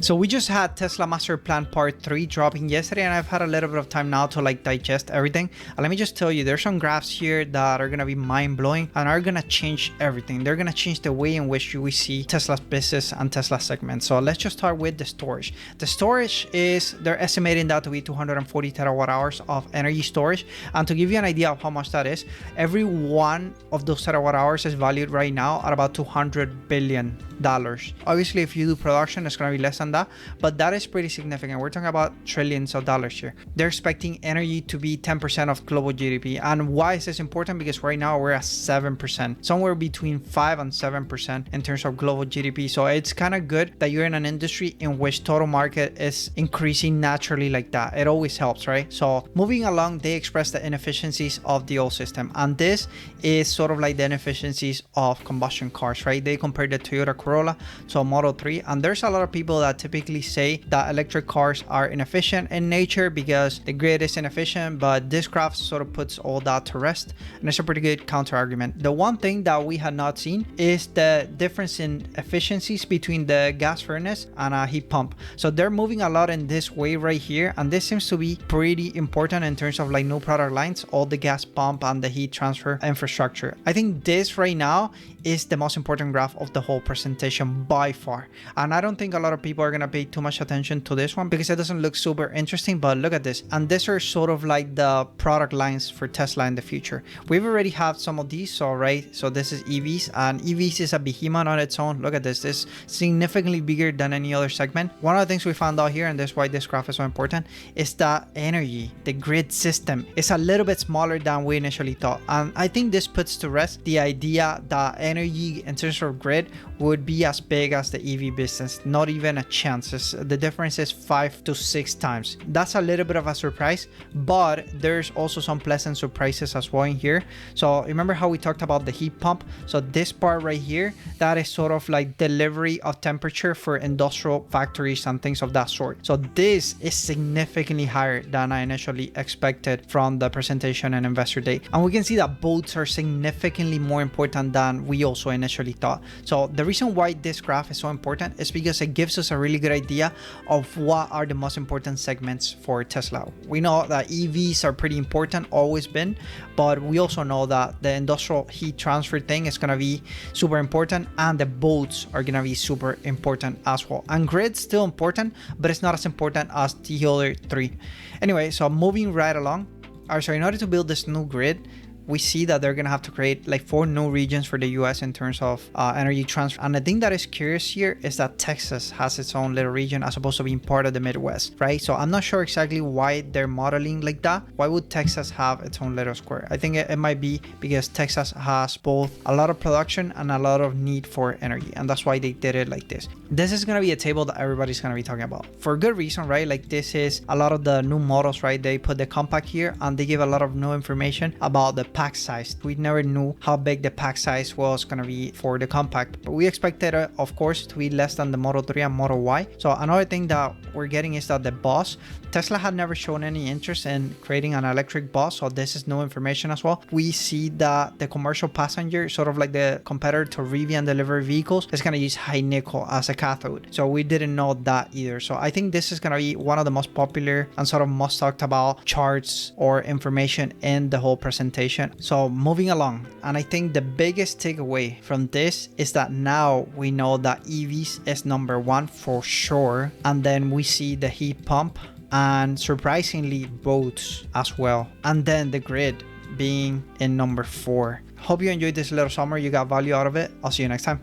So we just had Tesla Master Plan Part 3 dropping yesterday, and I've had a little bit of time now to like digest everything. And let me just tell you, there's some graphs here that are gonna be mind-blowing and are gonna change everything. They're gonna change the way in which we see Tesla's business and Tesla segment. So let's just start with the storage. The storage is, they're estimating that to be 240 terawatt hours of energy storage. And to give you an idea of how much that is, every one of those terawatt hours is valued right now at about $200 billion. Obviously, if you do production, it's going to be less than that, but that is pretty significant. We're talking about trillions of dollars here. They're expecting energy to be 10% of global GDP. And why is this important? Because right now we're at 7%, somewhere between 5 and 7% in terms of global GDP. So it's kind of good that you're in an industry in which total market is increasing naturally like that. It always helps, right? So moving along, they express the inefficiencies of the old system. And this is sort of like the inefficiencies of combustion cars, right? They compared the Toyota Corolla to a Model 3, and there's a lot of people that typically say that electric cars are inefficient in nature because the grid is inefficient, but this graph sort of puts all that to rest, and it's a pretty good counter argument. The one thing that we had not seen is the difference in efficiencies between the gas furnace and a heat pump. So they're moving a lot in this way right here, and this seems to be pretty important in terms of like new product lines, all the gas pump and the heat transfer infrastructure. I think this right now is the most important graph of the whole presentation by far, and I don't think a lot of people are gonna pay too much attention to this one because it doesn't look super interesting. But look at this, and these are sort of like the product lines for Tesla in the future. We've already had some of these, so right, so this is EVs, and EVs is a behemoth on its own. Look at this is significantly bigger than any other segment. One of the things we found out here, and that's why this graph is so important, is that energy, the grid system, is a little bit smaller than we initially thought. And I think this puts to rest the idea that energy in terms of grid would be as big as the EV business. Not even a chance. The difference is 5 to 6 times. That's a little bit of a surprise, but there's also some pleasant surprises as well in here. So remember how we talked about the heat pump? So this part right here, that is sort of like delivery of temperature for industrial factories and things of that sort. So this is significantly higher than I initially expected from the presentation and investor day. And we can see that boats are significantly more important than we also initially thought. So the reason why this graph is so important is because it gives us a really good idea of what are the most important segments for Tesla. We know that EVs are pretty important, always been, but we also know that the industrial heat transfer thing is going to be super important, and the boats are going to be super important as well. And grid's still important, but it's not as important as the other three. Anyway, so moving right along. So in order to build this new grid, we see that they're going to have to create like 4 new regions for the US in terms of energy transfer. And the thing that is curious here is that Texas has its own little region as opposed to being part of the Midwest, right? So I'm not sure exactly why they're modeling like that. Why would Texas have its own little square? I think it might be because Texas has both a lot of production and a lot of need for energy, and that's why they did it like this. This is going to be a table that everybody's going to be talking about for good reason, right? Like this is a lot of the new models, right? They put the compact here and they give a lot of new information about the pack size. We never knew how big the pack size was going to be for the compact, but we expected it, of course, to be less than the Model 3 and Model Y. So another thing that we're getting is that the bus, Tesla had never shown any interest in creating an electric bus, so this is new information as well. We see that the commercial passenger, sort of like the competitor to Rivian delivery vehicles, is going to use high nickel as a cathode. So we didn't know that either. So I think this is going to be one of the most popular and sort of most talked about charts or information in the whole presentation. So moving along, and I think the biggest takeaway from this is that now we know that EVs is number 1 for sure, and then we see the heat pump and surprisingly boats as well, and then the grid being in number 4. Hope you enjoyed this little summary, you got value out of it. I'll see you next time.